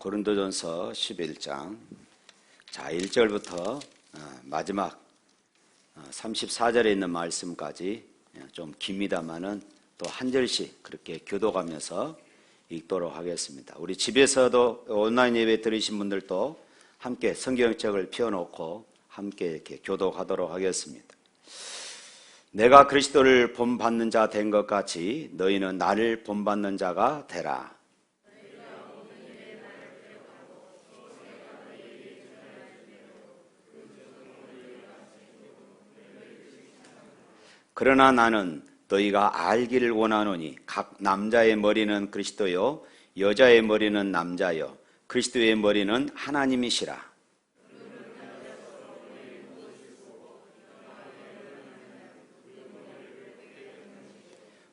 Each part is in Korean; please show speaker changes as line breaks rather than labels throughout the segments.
고린도전서 11장 1절부터 마지막 34절에 있는 말씀까지 좀 깁니다만은 또 한 절씩 그렇게 교도하면서 읽도록 하겠습니다. 우리 집에서도 온라인 예배 들으신 분들도 함께 성경책을 펴놓고 함께 이렇게 교도하도록 하겠습니다. 내가 그리스도를 본받는 자 된 것 같이 너희는 나를 본받는 자가 되라. 그러나 나는 너희가 알기를 원하노니 각 남자의 머리는 그리스도요 여자의 머리는 남자요 그리스도의 머리는 하나님이시라.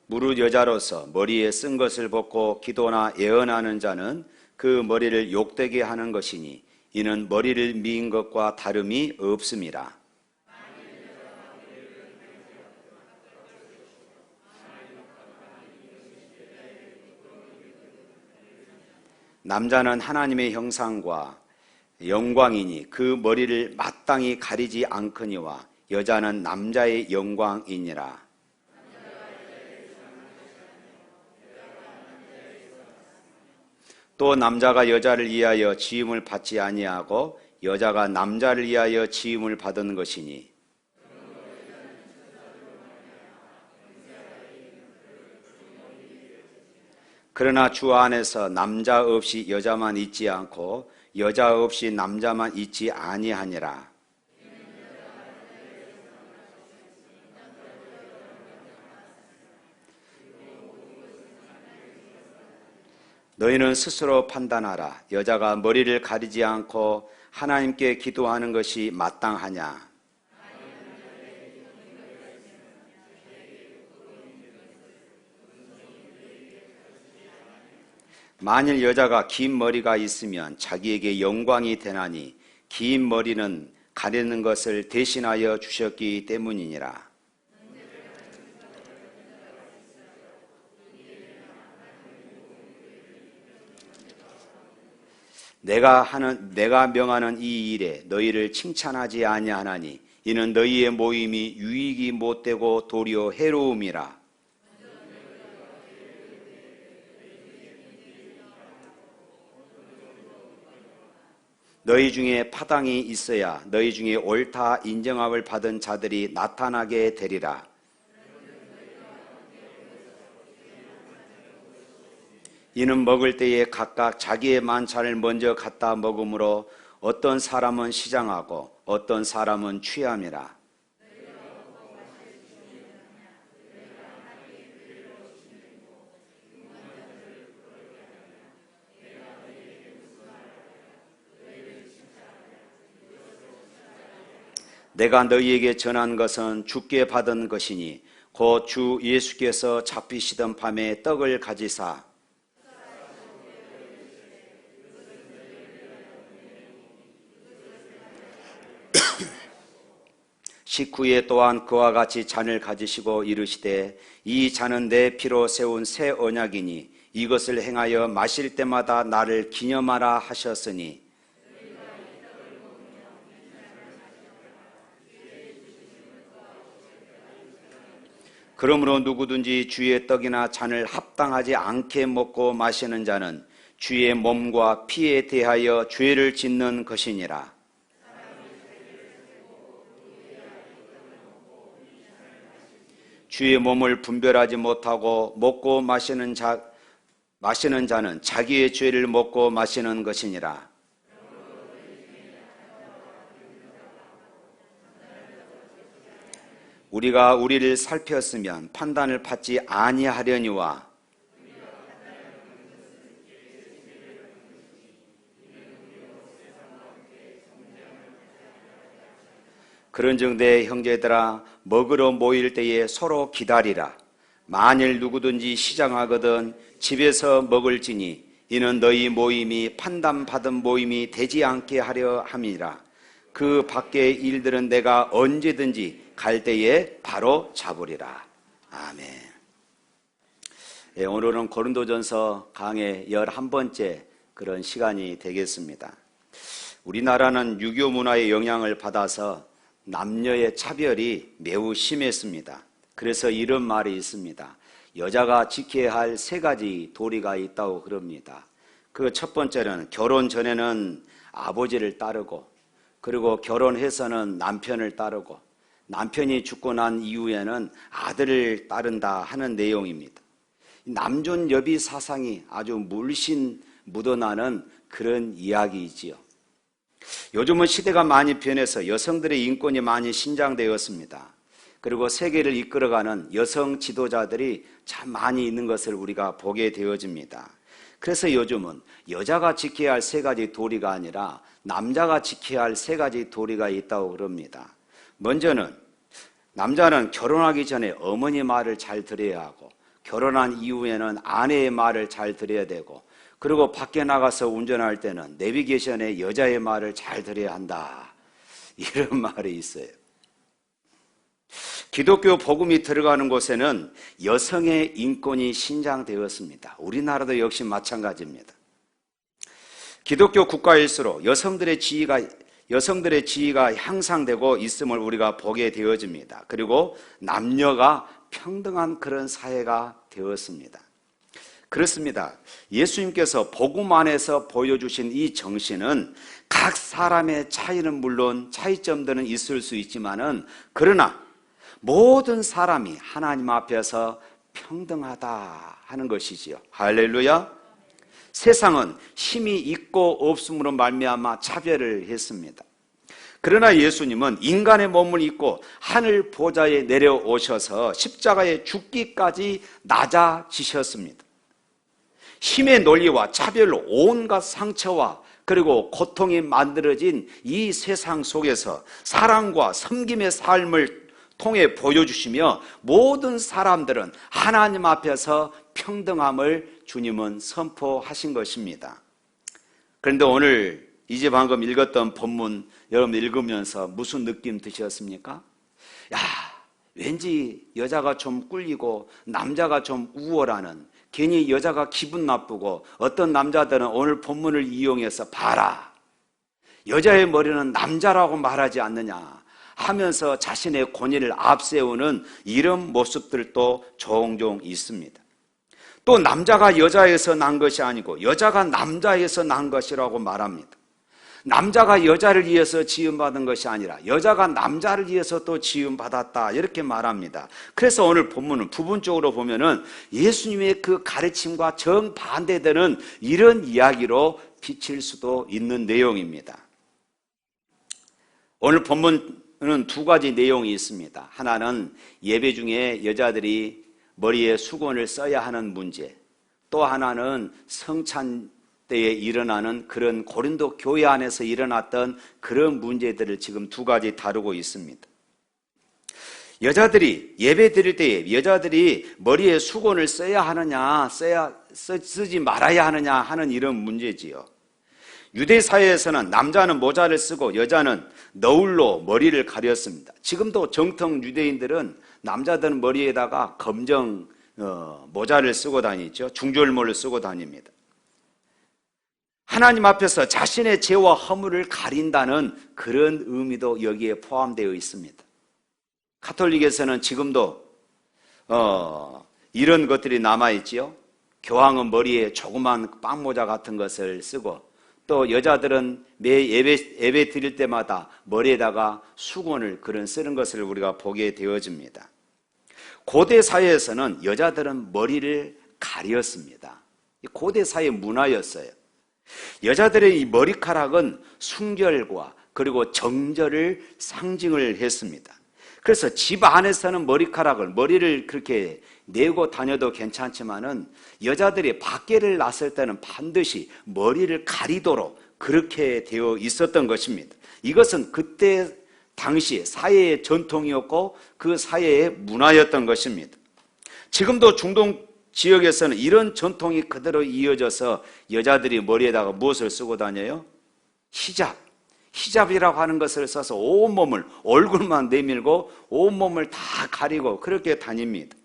무릇 여자로서 머리에 쓴 것을 벗고 기도나 예언하는 자는 그 머리를 욕되게 하는 것이니 이는 머리를 미인 것과 다름이 없음이라. 남자는 하나님의 형상과 영광이니 그 머리를 마땅히 가리지 않거니와 여자는 남자의 영광이니라. 또 남자가 여자를 위하여 지음을 받지 아니하고 여자가 남자를 위하여 지음을 받은 것이니 그러나 주 안에서 남자 없이 여자만 있지 않고 여자 없이 남자만 있지 아니하니라. 너희는 스스로 판단하라. 여자가 머리를 가리지 않고 하나님께 기도하는 것이 마땅하냐? 만일 여자가 긴 머리가 있으면 자기에게 영광이 되나니 긴 머리는 가리는 것을 대신하여 주셨기 때문이니라. 내가 명하는 이 일에 너희를 칭찬하지 아니하나니 이는 너희의 모임이 유익이 못되고 도리어 해로움이라. 너희 중에 파당이 있어야 너희 중에 옳다 인정함을 받은 자들이 나타나게 되리라. 이는 먹을 때에 각각 자기의 만찬을 먼저 갖다 먹으므로 어떤 사람은 시장하고 어떤 사람은 취함이라. 내가 너희에게 전한 것은 주께 받은 것이니 곧 주 예수께서 잡히시던 밤에 떡을 가지사 식후에 또한 그와 같이 잔을 가지시고 이르시되 이 잔은 내 피로 세운 새 언약이니 이것을 행하여 마실 때마다 나를 기념하라 하셨으니 그러므로 누구든지 주의 떡이나 잔을 합당하지 않게 먹고 마시는 자는 주의 몸과 피에 대하여 죄를 짓는 것이니라. 주의 몸을 분별하지 못하고 먹고 마시는 자는 자기의 죄를 먹고 마시는 것이니라. 우리가 우리를 살폈으면 판단을 받지 아니하려니와 그런즉 내 형제들아 먹으러 모일 때에 서로 기다리라. 만일 누구든지 시장하거든 집에서 먹을지니 이는 너희 모임이 판단받은 모임이 되지 않게 하려 함이라. 그 밖의 일들은 내가 언제든지 갈 때에 바로 잡으리라. 아멘. 오늘은 고린도전서 강의 11번째 그런 시간이 되겠습니다. 우리나라는 유교 문화의 영향을 받아서 남녀의 차별이 매우 심했습니다. 그래서 이런 말이 있습니다. 여자가 지켜야 할 3가지 도리가 있다고 그럽니다. 그 첫 번째는 결혼 전에는 아버지를 따르고, 그리고 결혼해서는 남편을 따르고, 남편이 죽고 난 이후에는 아들을 따른다 하는 내용입니다. 남존여비 사상이 아주 물씬 묻어나는 그런 이야기이지요. 요즘은 시대가 많이 변해서 여성들의 인권이 많이 신장되었습니다. 그리고 세계를 이끌어가는 여성 지도자들이 참 많이 있는 것을 우리가 보게 되어집니다. 그래서 요즘은 여자가 지켜야 할 3가지 도리가 아니라 남자가 지켜야 할 3가지 도리가 있다고 그럽니다. 먼저는 남자는 결혼하기 전에 어머니 말을 잘 들어야 하고, 결혼한 이후에는 아내의 말을 잘 들어야 되고, 그리고 밖에 나가서 운전할 때는 내비게이션에 여자의 말을 잘 들어야 한다, 이런 말이 있어요. 기독교 복음이 들어가는 곳에는 여성의 인권이 신장되었습니다. 우리나라도 역시 마찬가지입니다. 기독교 국가일수록 여성들의 지위가 향상되고 있음을 우리가 보게 되어집니다. 그리고 남녀가 평등한 그런 사회가 되었습니다. 그렇습니다. 예수님께서 복음 안에서 보여주신 이 정신은 각 사람의 차이는 물론 차이점들은 있을 수 있지만은, 그러나 모든 사람이 하나님 앞에서 평등하다 하는 것이지요. 할렐루야. 세상은 힘이 있고 없음으로 말미암아 차별을 했습니다. 그러나 예수님은 인간의 몸을 입고 하늘 보좌에 내려오셔서 십자가에 죽기까지 낮아지셨습니다. 힘의 논리와 차별로 온갖 상처와 그리고 고통이 만들어진 이 세상 속에서 사랑과 섬김의 삶을 통해 보여주시며, 모든 사람들은 하나님 앞에서 평등함을 주님은 선포하신 것입니다. 그런데 오늘 이제 방금 읽었던 본문 여러분 읽으면서 무슨 느낌 드셨습니까? 야, 왠지 여자가 좀 꿀리고 남자가 좀 우월하는, 괜히 여자가 기분 나쁘고, 어떤 남자들은 오늘 본문을 이용해서 봐라, 여자의 머리는 남자라고 말하지 않느냐 하면서 자신의 권위를 앞세우는 이런 모습들도 종종 있습니다. 또 남자가 여자에서 난 것이 아니고 여자가 남자에서 난 것이라고 말합니다. 남자가 여자를 위해서 지음받은 것이 아니라 여자가 남자를 위해서 또 지음받았다, 이렇게 말합니다. 그래서 오늘 본문은 부분적으로 보면은 예수님의 그 가르침과 정반대되는 이런 이야기로 비칠 수도 있는 내용입니다. 오늘 본문은 2가지 내용이 있습니다. 하나는 예배 중에 여자들이 머리에 수건을 써야 하는 문제, 또 하나는 성찬 때에 일어나는 그런 고린도 교회 안에서 일어났던 그런 문제들을 지금 2가지 다루고 있습니다. 여자들이 예배 드릴 때에 여자들이 머리에 수건을 써야 하느냐, 쓰지 말아야 하느냐 하는 이런 문제지요. 유대 사회에서는 남자는 모자를 쓰고 여자는 너울로 머리를 가렸습니다. 지금도 정통 유대인들은 남자들은 머리에다가 검정 모자를 쓰고 다니죠. 중절모를 쓰고 다닙니다. 하나님 앞에서 자신의 죄와 허물을 가린다는 그런 의미도 여기에 포함되어 있습니다. 가톨릭에서는 지금도 이런 것들이 남아있지요. 교황은 머리에 조그만 빵모자 같은 것을 쓰고, 또 여자들은 매 예배 드릴 때마다 머리에다가 수건을 그런 쓰는 것을 우리가 보게 되어집니다. 고대 사회에서는 여자들은 머리를 가렸습니다. 고대 사회 문화였어요. 여자들의 이 머리카락은 순결과 그리고 정절을 상징을 했습니다. 그래서 집 안에서는 머리를 그렇게 내고 다녀도 괜찮지만은 여자들이 밖에를 나설 때는 반드시 머리를 가리도록 그렇게 되어 있었던 것입니다. 이것은 그때 당시 사회의 전통이었고 그 사회의 문화였던 것입니다. 지금도 중동 지역에서는 이런 전통이 그대로 이어져서 여자들이 머리에다가 무엇을 쓰고 다녀요? 히잡이라고 하는 것을 써서 온몸을, 얼굴만 내밀고 온몸을 다 가리고 그렇게 다닙니다.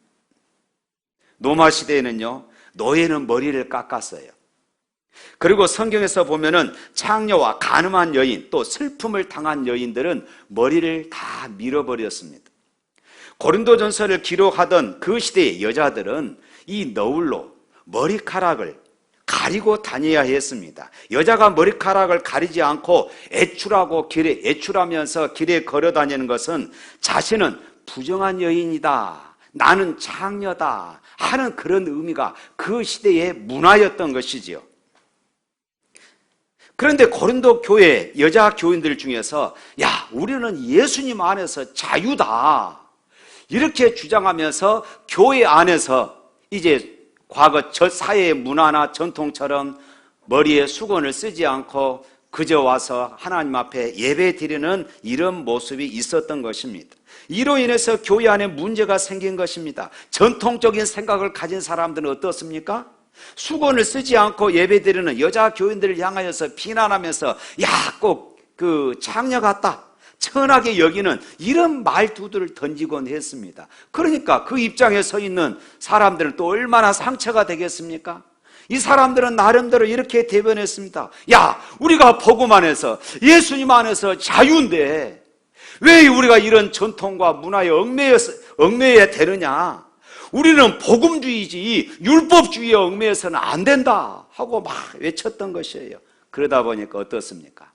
로마 시대에는요, 노예는 머리를 깎았어요. 그리고 성경에서 보면은 창녀와 간음한 여인, 또 슬픔을 당한 여인들은 머리를 다 밀어버렸습니다. 고린도전서를 기록하던 그 시대의 여자들은 이 너울로 머리카락을 가리고 다녀야 했습니다. 여자가 머리카락을 가리지 않고 애출하면서 길에 걸어 다니는 것은 자신은 부정한 여인이다, 나는 창녀다 하는 그런 의미가 그 시대의 문화였던 것이지요. 그런데 고린도 교회 여자 교인들 중에서 우리는 예수님 안에서 자유다 이렇게 주장하면서 교회 안에서 이제 과거 저 사회의 문화나 전통처럼 머리에 수건을 쓰지 않고 그저 와서 하나님 앞에 예배 드리는 이런 모습이 있었던 것입니다. 이로 인해서 교회 안에 문제가 생긴 것입니다. 전통적인 생각을 가진 사람들은 어떻습니까? 수건을 쓰지 않고 예배 드리는 여자 교인들을 향하여서 비난하면서 꼭 그 창녀 같다, 천하게 여기는 이런 말투들을 던지곤 했습니다. 그러니까 그 입장에 서 있는 사람들은 또 얼마나 상처가 되겠습니까? 이 사람들은 나름대로 이렇게 대변했습니다. 우리가 복음 안에서 예수님 안에서 자유인데 왜 우리가 이런 전통과 문화에 얽매여야 되느냐? 우리는 복음주의지 율법주의에 얽매여서는 안 된다 하고 막 외쳤던 것이에요. 그러다 보니까 어떻습니까?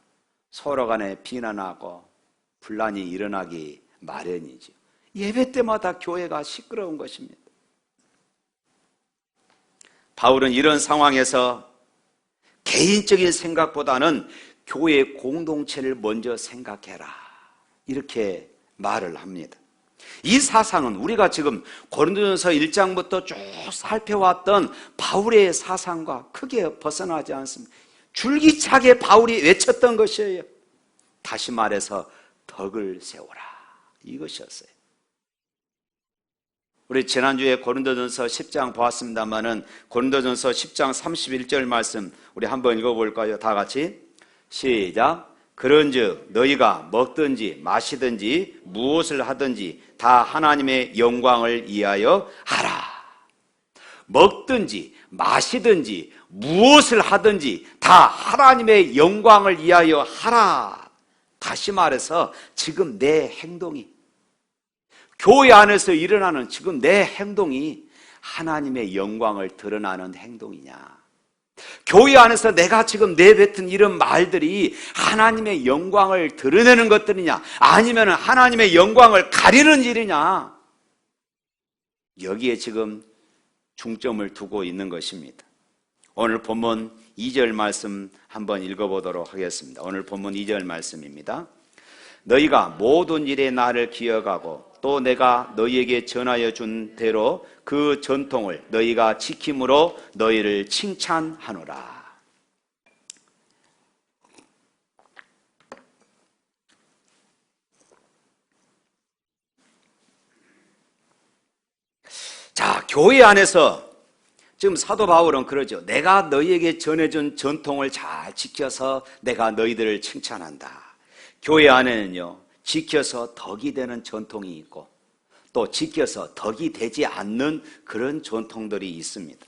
서로 간에 비난하고 분란이 일어나기 마련이죠. 예배 때마다 교회가 시끄러운 것입니다. 바울은 이런 상황에서 개인적인 생각보다는 교회 공동체를 먼저 생각해라 이렇게 말을 합니다. 이 사상은 우리가 지금 고린도전서 1장부터 쭉 살펴왔던 바울의 사상과 크게 벗어나지 않습니다. 줄기차게 바울이 외쳤던 것이에요. 다시 말해서 덕을 세워라 이것이었어요. 우리 지난주에 고린도전서 10장 보았습니다마는 고린도전서 10장 31절 말씀 우리 한번 읽어볼까요? 다 같이 시작. 그런즉 너희가 먹든지 마시든지 무엇을 하든지 다 하나님의 영광을 위하여 하라. 먹든지 마시든지 무엇을 하든지 다 하나님의 영광을 위하여 하라. 다시 말해서 지금 내 행동이, 교회 안에서 일어나는 지금 내 행동이 하나님의 영광을 드러나는 행동이냐, 교회 안에서 내가 지금 내뱉은 이런 말들이 하나님의 영광을 드러내는 것들이냐, 아니면 하나님의 영광을 가리는 일이냐, 여기에 지금 중점을 두고 있는 것입니다. 오늘 본문 2절 말씀 한번 읽어보도록 하겠습니다. 오늘 본문 2절 말씀입니다. 너희가 모든 일에 나를 기억하고 또 내가 너희에게 전하여 준 대로 그 전통을 너희가 지킴으로 너희를 칭찬하노라. 자, 교회 안에서 지금 사도 바울은 그러죠. 내가 너희에게 전해준 전통을 잘 지켜서 내가 너희들을 칭찬한다. 교회 안에는요, 지켜서 덕이 되는 전통이 있고 또 지켜서 덕이 되지 않는 그런 전통들이 있습니다.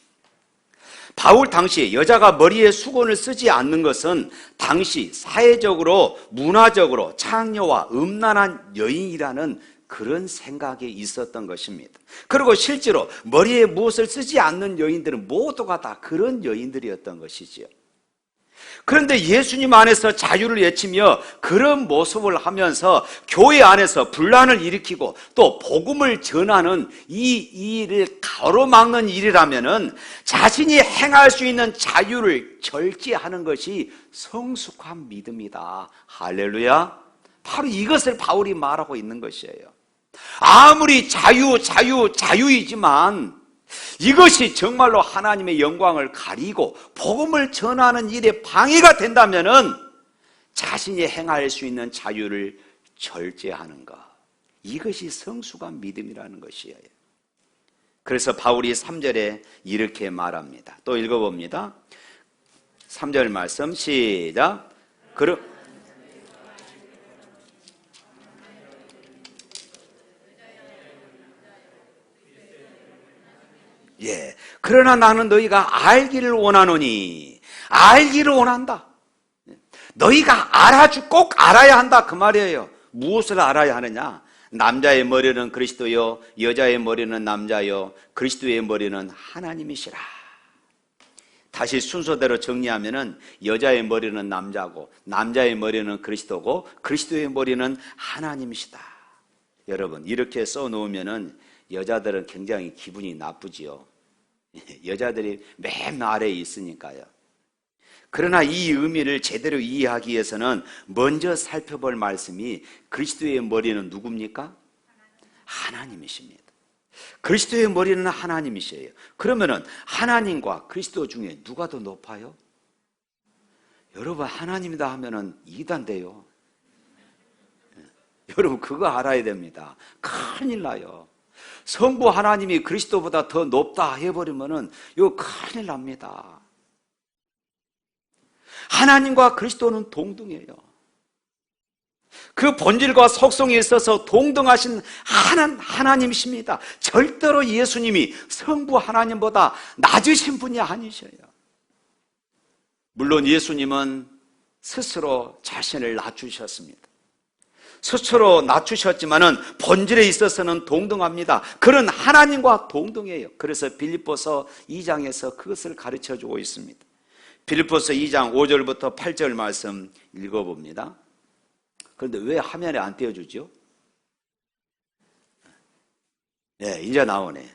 바울 당시에 여자가 머리에 수건을 쓰지 않는 것은 당시 사회적으로 문화적으로 창녀와 음란한 여인이라는 그런 생각이 있었던 것입니다. 그리고 실제로 머리에 무엇을 쓰지 않는 여인들은 모두가 다 그런 여인들이었던 것이지요. 그런데 예수님 안에서 자유를 외치며 그런 모습을 하면서 교회 안에서 분란을 일으키고 또 복음을 전하는 이 일을 가로막는 일이라면은 자신이 행할 수 있는 자유를 절제하는 것이 성숙한 믿음이다. 할렐루야. 바로 이것을 바울이 말하고 있는 것이에요. 아무리 자유이지만 이것이 정말로 하나님의 영광을 가리고 복음을 전하는 일에 방해가 된다면은 자신이 행할 수 있는 자유를 절제하는 것, 이것이 성숙한 믿음이라는 것이에요. 그래서 바울이 3절에 이렇게 말합니다. 또 읽어봅니다. 3절 말씀 시작. 그러나 나는 너희가 알기를 원하노니 알기를 원한다. 너희가 꼭 알아야 한다 그 말이에요. 무엇을 알아야 하느냐? 남자의 머리는 그리스도요, 여자의 머리는 남자요, 그리스도의 머리는 하나님이시라. 다시 순서대로 정리하면은 여자의 머리는 남자고, 남자의 머리는 그리스도고, 그리스도의 머리는 하나님이시다. 여러분, 이렇게 써놓으면은 여자들은 굉장히 기분이 나쁘지요. 여자들이 맨 아래에 있으니까요. 그러나 이 의미를 제대로 이해하기 위해서는 먼저 살펴볼 말씀이 그리스도의 머리는 누굽니까? 하나님이십니다. 그리스도의 머리는 하나님이셔요. 그러면은 하나님과 그리스도 중에 누가 더 높아요? 여러분, 하나님이다 하면은 이단돼요. 여러분, 그거 알아야 됩니다. 큰일 나요. 성부 하나님이 그리스도보다 더 높다 해버리면은 이거 큰일 납니다. 하나님과 그리스도는 동등해요. 그 본질과 속성에 있어서 동등하신 하나님이십니다. 절대로 예수님이 성부 하나님보다 낮으신 분이 아니셔요. 물론 예수님은 스스로 자신을 낮추셨습니다. 스스로 낮추셨지만은 본질에 있어서는 동등합니다. 그런 하나님과 동등해요. 그래서 빌립보서 2장에서 그것을 가르쳐주고 있습니다. 빌립보서 2장 5절부터 8절 말씀 읽어봅니다. 그런데 왜 화면에 안 띄워주죠? 네, 이제 나오네.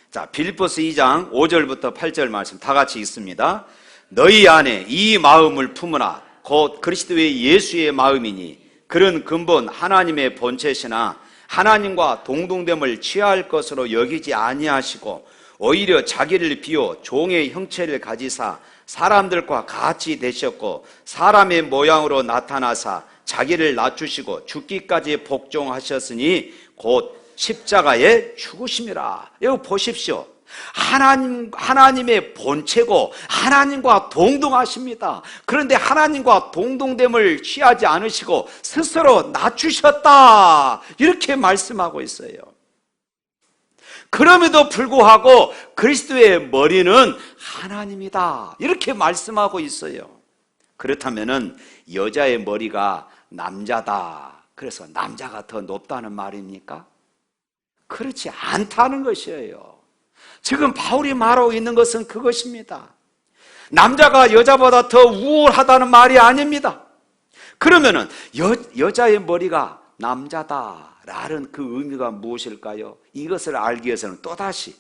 자, 빌립보서 2장 5절부터 8절 말씀 다 같이 읽습니다. 너희 안에 이 마음을 품으라. 곧 그리스도의 예수의 마음이니 그런 근본 하나님의 본체시나 하나님과 동등됨을 취할 것으로 여기지 아니하시고 오히려 자기를 비워 종의 형체를 가지사 사람들과 같이 되셨고 사람의 모양으로 나타나사 자기를 낮추시고 죽기까지 복종하셨으니 곧 십자가에 죽으심이라. 여기 보십시오. 하나님의 본체고 하나님과 동등하십니다. 그런데 하나님과 동등됨을 취하지 않으시고 스스로 낮추셨다. 이렇게 말씀하고 있어요. 그럼에도 불구하고 그리스도의 머리는 하나님이다. 이렇게 말씀하고 있어요. 그렇다면은 여자의 머리가 남자다. 그래서 남자가 더 높다는 말입니까? 그렇지 않다는 것이에요. 지금 바울이 말하고 있는 것은 그것입니다. 남자가 여자보다 더 우월하다는 말이 아닙니다. 그러면은 여자의 머리가 남자다라는 그 의미가 무엇일까요? 이것을 알기 위해서는 또다시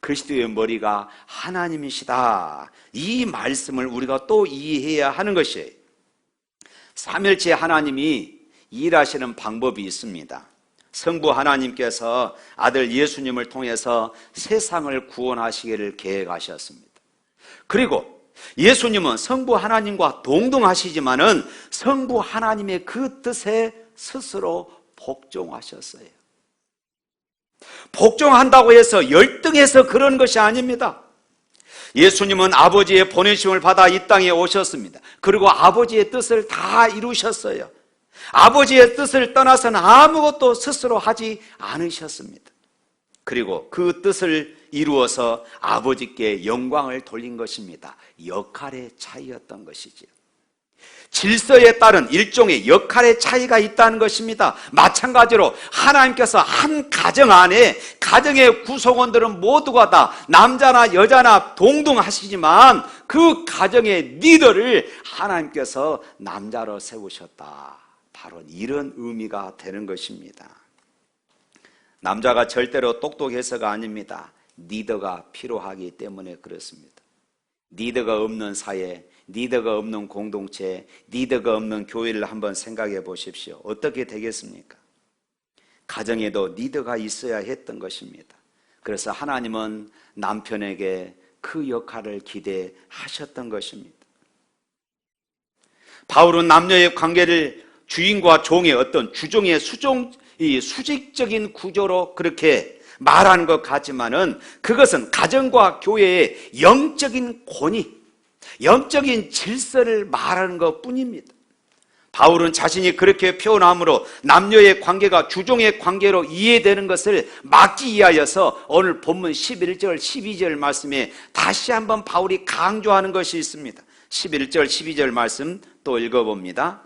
그리스도의 머리가 하나님이시다. 이 말씀을 우리가 또 이해해야 하는 것이에요. 삼일체 하나님이 일하시는 방법이 있습니다. 성부 하나님께서 아들 예수님을 통해서 세상을 구원하시기를 계획하셨습니다. 그리고 예수님은 성부 하나님과 동등하시지만은 성부 하나님의 그 뜻에 스스로 복종하셨어요. 복종한다고 해서 열등해서 그런 것이 아닙니다. 예수님은 아버지의 보내심을 받아 이 땅에 오셨습니다. 그리고 아버지의 뜻을 다 이루셨어요. 아버지의 뜻을 떠나서는 아무것도 스스로 하지 않으셨습니다. 그리고 그 뜻을 이루어서 아버지께 영광을 돌린 것입니다. 역할의 차이였던 것이지요. 질서에 따른 일종의 역할의 차이가 있다는 것입니다. 마찬가지로 하나님께서 한 가정 안에 가정의 구성원들은 모두가 다 남자나 여자나 동등하시지만 그 가정의 리더를 하나님께서 남자로 세우셨다. 바로 이런 의미가 되는 것입니다. 남자가 절대로 똑똑해서가 아닙니다. 리더가 필요하기 때문에 그렇습니다. 리더가 없는 사회, 리더가 없는 공동체, 리더가 없는 교회를 한번 생각해 보십시오. 어떻게 되겠습니까? 가정에도 리더가 있어야 했던 것입니다. 그래서 하나님은 남편에게 그 역할을 기대하셨던 것입니다. 바울은 남녀의 관계를 주인과 종의 어떤 주종의 수직적인 구조로 그렇게 말하는 것 같지만은 그것은 가정과 교회의 영적인 권위, 영적인 질서를 말하는 것 뿐입니다. 바울은 자신이 그렇게 표현함으로 남녀의 관계가 주종의 관계로 이해되는 것을 막기 위하여서 오늘 본문 11절, 12절 말씀에 다시 한번 바울이 강조하는 것이 있습니다. 11절 12절 말씀 또 읽어봅니다.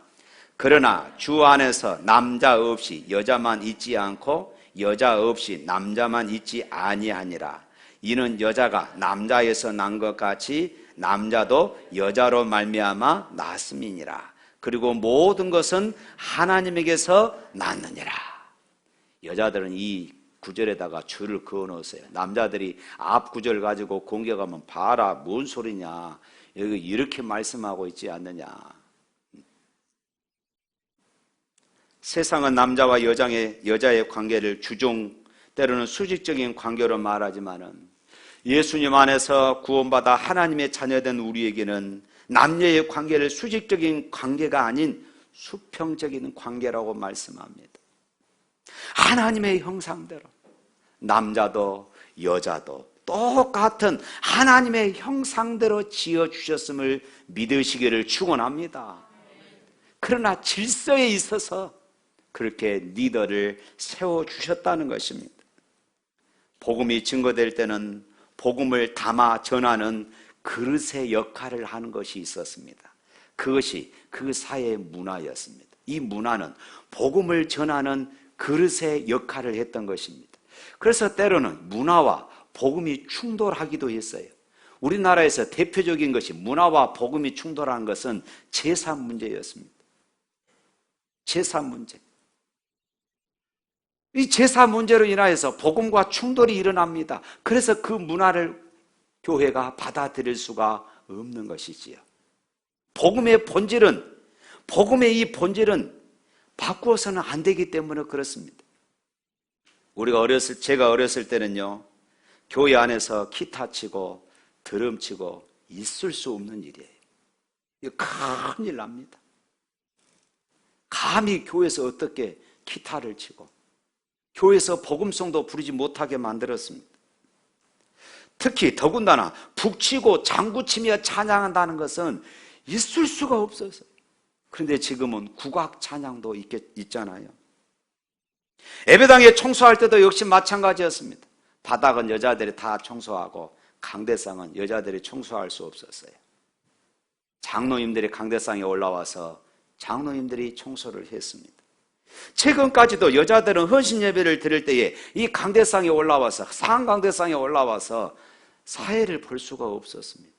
그러나 주 안에서 남자 없이 여자만 있지 않고 여자 없이 남자만 있지 아니하니라. 이는 여자가 남자에서 난 것 같이 남자도 여자로 말미암아 났음이니라. 그리고 모든 것은 하나님에게서 났느니라. 여자들은 이 구절에다가 줄을 그어 놓으세요. 남자들이 앞 구절 가지고 공격하면 봐라 뭔 소리냐, 여기 이렇게 말씀하고 있지 않느냐. 세상은 남자와 여자의 관계를 주종 때로는 수직적인 관계로 말하지만은 예수님 안에서 구원받아 하나님의 자녀된 우리에게는 남녀의 관계를 수직적인 관계가 아닌 수평적인 관계라고 말씀합니다. 하나님의 형상대로 남자도 여자도 똑같은 하나님의 형상대로 지어주셨음을 믿으시기를 축원합니다. 그러나 질서에 있어서 그렇게 리더를 세워주셨다는 것입니다. 복음이 증거될 때는 복음을 담아 전하는 그릇의 역할을 하는 것이 있었습니다. 그것이 그 사회의 문화였습니다. 이 문화는 복음을 전하는 그릇의 역할을 했던 것입니다. 그래서 때로는 문화와 복음이 충돌하기도 했어요. 우리나라에서 대표적인 것이 문화와 복음이 충돌한 것은 제사 문제였습니다. 제사 문제. 이 제사 문제로 인하여서 복음과 충돌이 일어납니다. 그래서 그 문화를 교회가 받아들일 수가 없는 것이지요. 복음의 이 본질은 바꾸어서는 안 되기 때문에 그렇습니다. 제가 어렸을 때는요, 교회 안에서 기타 치고 드럼 치고 있을 수 없는 일이에요. 이거 큰일 납니다. 감히 교회에서 어떻게 기타를 치고 교회에서 복음송도 부르지 못하게 만들었습니다. 특히 더군다나 북치고 장구치며 찬양한다는 것은 있을 수가 없었어요. 그런데 지금은 국악 찬양도 있잖아요. 예배당에 청소할 때도 역시 마찬가지였습니다. 바닥은 여자들이 다 청소하고 강대상은 여자들이 청소할 수 없었어요. 장로님들이 강대상에 올라와서 장로님들이 청소를 했습니다. 최근까지도 여자들은 헌신 예배를 드릴 때에 이 강대상에 올라와서, 상강대상에 올라와서 사회를 볼 수가 없었습니다.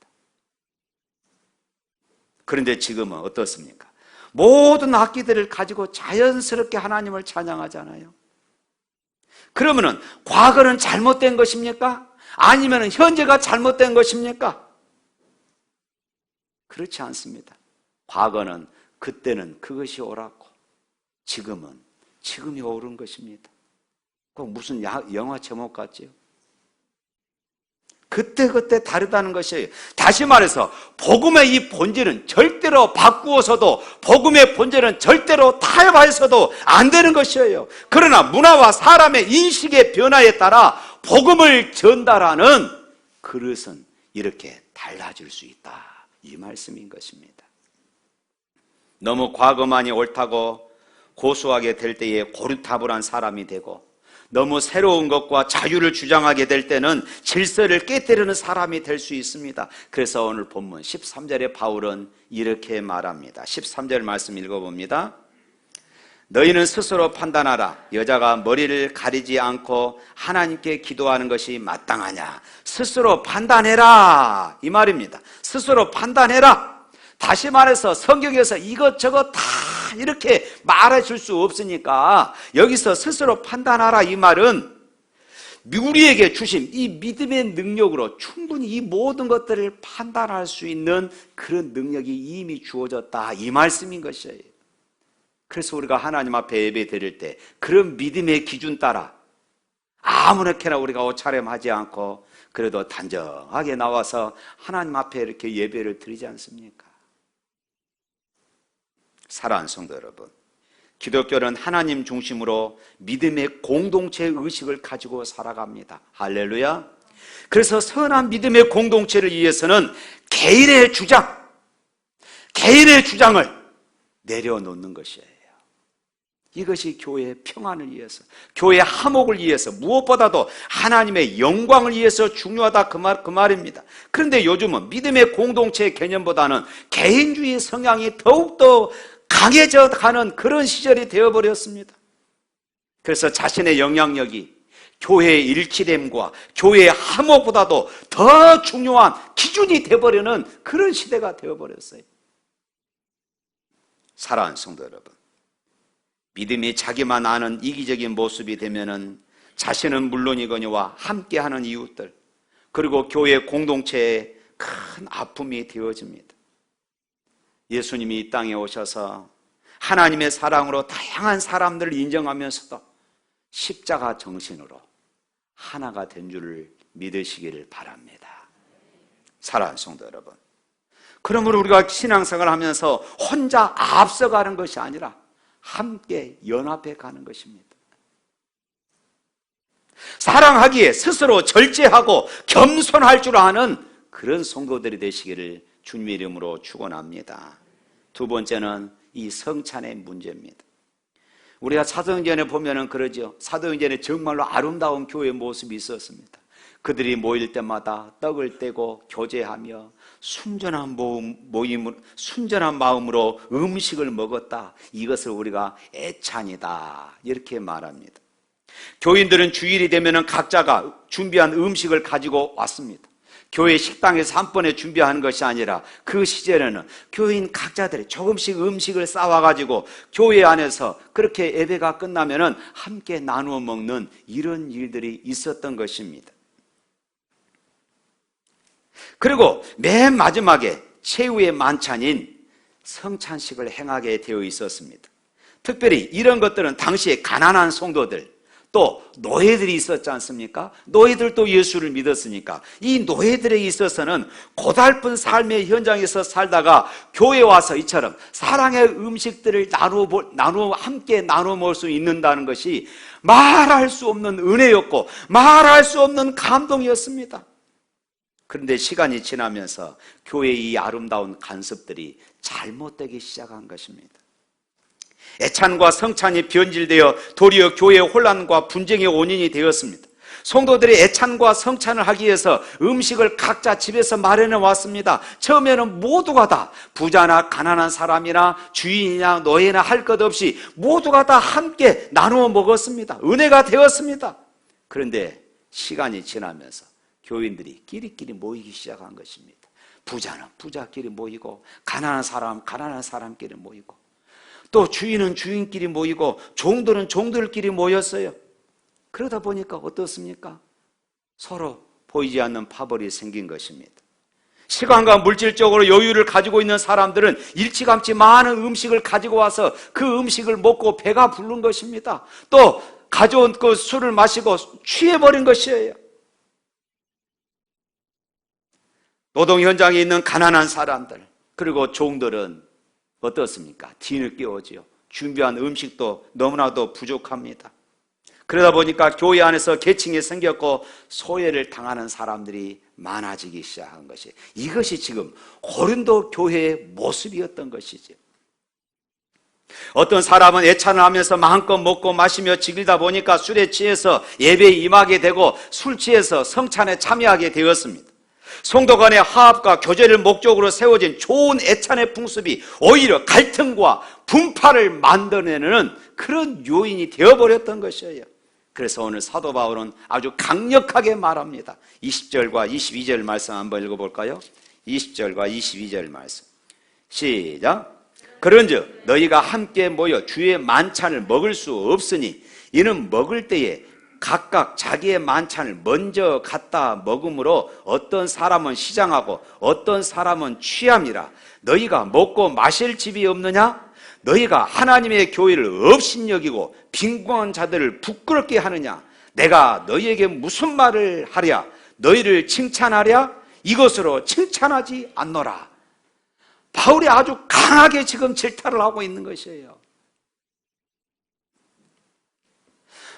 그런데 지금은 어떻습니까? 모든 악기들을 가지고 자연스럽게 하나님을 찬양하잖아요. 그러면은 과거는 잘못된 것입니까? 아니면 현재가 잘못된 것입니까? 그렇지 않습니다. 과거는 그때는 그것이 옳았고 지금이 옳은 것입니다. 그 무슨 영화 제목 같지요? 그때 다르다는 것이에요. 다시 말해서 복음의 이 본질은 절대로 바꾸어서도, 복음의 본질은 절대로 타협해서도 안 되는 것이에요. 그러나 문화와 사람의 인식의 변화에 따라 복음을 전달하는 그릇은 이렇게 달라질 수 있다, 이 말씀인 것입니다. 너무 과거만이 옳다고 고수하게 될 때에 고리타분한 사람이 되고, 너무 새로운 것과 자유를 주장하게 될 때는 질서를 깨뜨리는 사람이 될 수 있습니다. 그래서 오늘 본문 13절에 바울은 이렇게 말합니다. 13절 말씀 읽어봅니다. 너희는 스스로 판단하라. 여자가 머리를 가리지 않고 하나님께 기도하는 것이 마땅하냐. 스스로 판단해라, 이 말입니다. 스스로 판단해라. 다시 말해서 성경에서 이것저것 다 이렇게 말해 줄 수 없으니까 여기서 스스로 판단하라, 이 말은 우리에게 주신 이 믿음의 능력으로 충분히 이 모든 것들을 판단할 수 있는 그런 능력이 이미 주어졌다, 이 말씀인 것이에요. 그래서 우리가 하나님 앞에 예배 드릴 때 그런 믿음의 기준 따라 아무렇게나 우리가 옷차림하지 않고 그래도 단정하게 나와서 하나님 앞에 이렇게 예배를 드리지 않습니까? 사랑하는 성도 여러분, 기독교는 하나님 중심으로 믿음의 공동체 의식을 가지고 살아갑니다. 할렐루야. 그래서 선한 믿음의 공동체를 위해서는 개인의 주장을 내려놓는 것이에요. 이것이 교회의 평안을 위해서, 교회의 화목을 위해서, 무엇보다도 하나님의 영광을 위해서 중요하다 그 말입니다. 그런데 요즘은 믿음의 공동체 개념보다는 개인주의 성향이 더욱더 강해져 가는 그런 시절이 되어버렸습니다. 그래서 자신의 영향력이 교회의 일치됨과 교회의 화목보다도 더 중요한 기준이 되어버리는 그런 시대가 되어버렸어요. 사랑하는 성도 여러분, 믿음이 자기만 아는 이기적인 모습이 되면은 자신은 물론이거니와 함께하는 이웃들, 그리고 교회 공동체에 큰 아픔이 되어집니다. 예수님이 이 땅에 오셔서 하나님의 사랑으로 다양한 사람들을 인정하면서도 십자가 정신으로 하나가 된 줄을 믿으시기를 바랍니다. 사랑하는 성도 여러분, 그러므로 우리가 신앙생활을 하면서 혼자 앞서가는 것이 아니라 함께 연합해 가는 것입니다. 사랑하기에 스스로 절제하고 겸손할 줄 아는 그런 성도들이 되시기를 주님의 이름으로 축원합니다. 두 번째는 이 성찬의 문제입니다. 우리가 사도행전에 보면은 그러죠. 사도행전에 정말로 아름다운 교회의 모습이 있었습니다. 그들이 모일 때마다 떡을 떼고 교제하며 순전한 마음으로 음식을 먹었다. 이것을 우리가 애찬이다 이렇게 말합니다. 교인들은 주일이 되면은 각자가 준비한 음식을 가지고 왔습니다. 교회 식당에서 한 번에 준비하는 것이 아니라 그 시절에는 교인 각자들이 조금씩 음식을 싸와가지고 교회 안에서 그렇게 예배가 끝나면은 함께 나누어 먹는 이런 일들이 있었던 것입니다. 그리고 맨 마지막에 최후의 만찬인 성찬식을 행하게 되어 있었습니다. 특별히 이런 것들은 당시에 가난한 성도들, 또 노예들이 있었지 않습니까? 노예들도 예수를 믿었으니까 이 노예들에 있어서는 고달픈 삶의 현장에서 살다가 교회에 와서 이처럼 사랑의 음식들을 함께 나누어 먹을 수 있는다는 것이 말할 수 없는 은혜였고 말할 수 없는 감동이었습니다. 그런데 시간이 지나면서 교회의 이 아름다운 간섭들이 잘못되기 시작한 것입니다. 애찬과 성찬이 변질되어 도리어 교회의 혼란과 분쟁의 원인이 되었습니다. 성도들이 애찬과 성찬을 하기 위해서 음식을 각자 집에서 마련해 왔습니다. 처음에는 모두가 다 부자나 가난한 사람이나 주인이나 노예나 할 것 없이 모두가 다 함께 나누어 먹었습니다. 은혜가 되었습니다. 그런데 시간이 지나면서 교인들이 끼리끼리 모이기 시작한 것입니다. 부자는 부자끼리 모이고 가난한 사람끼리 모이고 또 주인은 주인끼리 모이고 종들은 종들끼리 모였어요. 그러다 보니까 어떻습니까? 서로 보이지 않는 파벌이 생긴 것입니다. 시간과 물질적으로 여유를 가지고 있는 사람들은 일찌감치 많은 음식을 가지고 와서 그 음식을 먹고 배가 부른 것입니다. 또 가져온 그 술을 마시고 취해버린 것이에요. 노동 현장에 있는 가난한 사람들, 그리고 종들은 어떻습니까? 뒤늦게 오지요. 준비한 음식도 너무나도 부족합니다. 그러다 보니까 교회 안에서 계층이 생겼고 소외를 당하는 사람들이 많아지기 시작한 것이, 이것이 지금 고린도 교회의 모습이었던 것이죠. 어떤 사람은 애찬을 하면서 마음껏 먹고 마시며 즐기다 보니까 술에 취해서 예배에 임하게 되고 술 취해서 성찬에 참여하게 되었습니다. 성도 간의 화합과 교제를 목적으로 세워진 좋은 애찬의 풍습이 오히려 갈등과 분파를 만들어내는 그런 요인이 되어버렸던 것이에요. 그래서 오늘 사도 바울은 아주 강력하게 말합니다. 20절과 22절 말씀 한번 읽어볼까요? 20절과 22절 말씀 시작. 그런즉 너희가 함께 모여 주의 만찬을 먹을 수 없으니 이는 먹을 때에 각각 자기의 만찬을 먼저 갖다 먹음으로 어떤 사람은 시장하고 어떤 사람은 취함이라. 너희가 먹고 마실 집이 없느냐? 너희가 하나님의 교회를 업신여기고 빈곤한 자들을 부끄럽게 하느냐? 내가 너희에게 무슨 말을 하랴? 너희를 칭찬하랴? 이것으로 칭찬하지 않노라. 바울이 아주 강하게 지금 질타를 하고 있는 것이에요.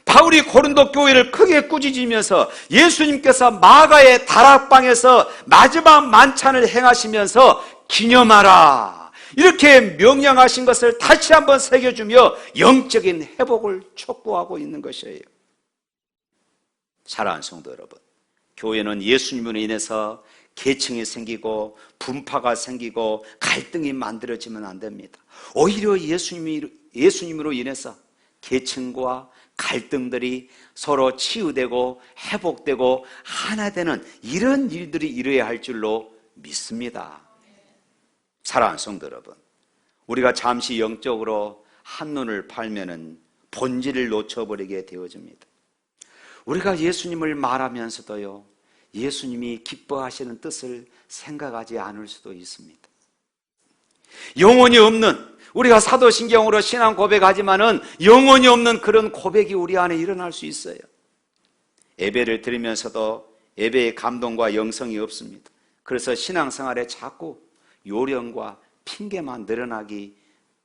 바울이 고린도 교회를 크게 꾸짖으면서 예수님께서 마가의 다락방에서 마지막 만찬을 행하시면서 기념하라, 이렇게 명령하신 것을 다시 한번 새겨주며 영적인 회복을 촉구하고 있는 것이에요. 사랑하는 성도 여러분, 교회는 예수님으로 인해서 계층이 생기고 분파가 생기고 갈등이 만들어지면 안 됩니다. 오히려 예수님으로 인해서 계층과 갈등들이 서로 치유되고 회복되고 하나 되는 이런 일들이 일어야 할 줄로 믿습니다. 사랑하는 성도 여러분, 우리가 잠시 영적으로 한눈을 팔면은 본질을 놓쳐버리게 되어집니다. 우리가 예수님을 말하면서도요, 예수님이 기뻐하시는 뜻을 생각하지 않을 수도 있습니다. 영혼이 없는, 우리가 사도신경으로 신앙 고백하지만은 영혼이 없는 그런 고백이 우리 안에 일어날 수 있어요. 예배를 드리면서도 예배의 감동과 영성이 없습니다. 그래서 신앙생활에 자꾸 요령과 핑계만 늘어나기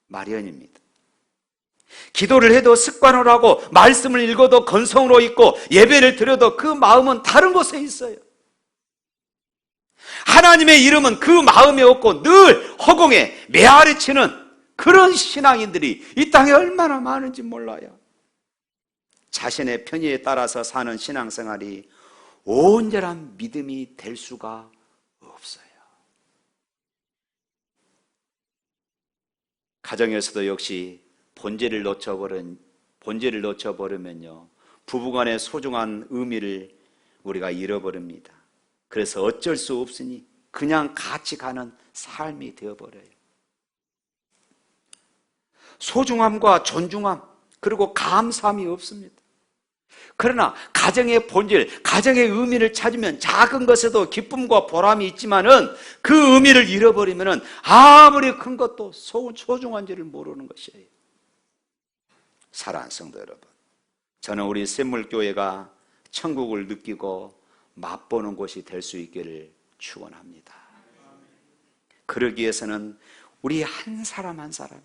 마련입니다. 기도를 해도 습관으로 하고 말씀을 읽어도 건성으로 읽고 예배를 드려도 그 마음은 다른 곳에 있어요. 하나님의 이름은 그 마음에 없고 늘 허공에 메아리치는 그런 신앙인들이 이 땅에 얼마나 많은지 몰라요. 자신의 편의에 따라서 사는 신앙생활이 온전한 믿음이 될 수가 없어요. 가정에서도 역시 본질을 놓쳐버리면요, 부부간의 소중한 의미를 우리가 잃어버립니다. 그래서 어쩔 수 없으니 그냥 같이 가는 삶이 되어버려요. 소중함과 존중함, 그리고 감사함이 없습니다. 그러나 가정의 본질, 가정의 의미를 찾으면 작은 것에도 기쁨과 보람이 있지만은 그 의미를 잃어버리면은 아무리 큰 것도 소중한지를 모르는 것이에요. 사랑하는 성도 여러분, 저는 우리 샘물교회가 천국을 느끼고 맛보는 곳이 될 수 있기를 축원합니다. 그러기 위해서는 우리 한 사람 한 사람이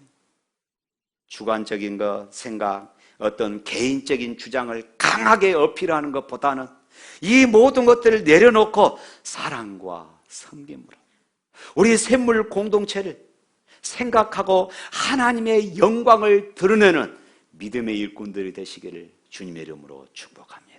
주관적인 것, 생각, 어떤 개인적인 주장을 강하게 어필하는 것보다는 이 모든 것들을 내려놓고 사랑과 섬김으로 우리 샘물 공동체를 생각하고 하나님의 영광을 드러내는 믿음의 일꾼들이 되시기를 주님의 이름으로 축복합니다.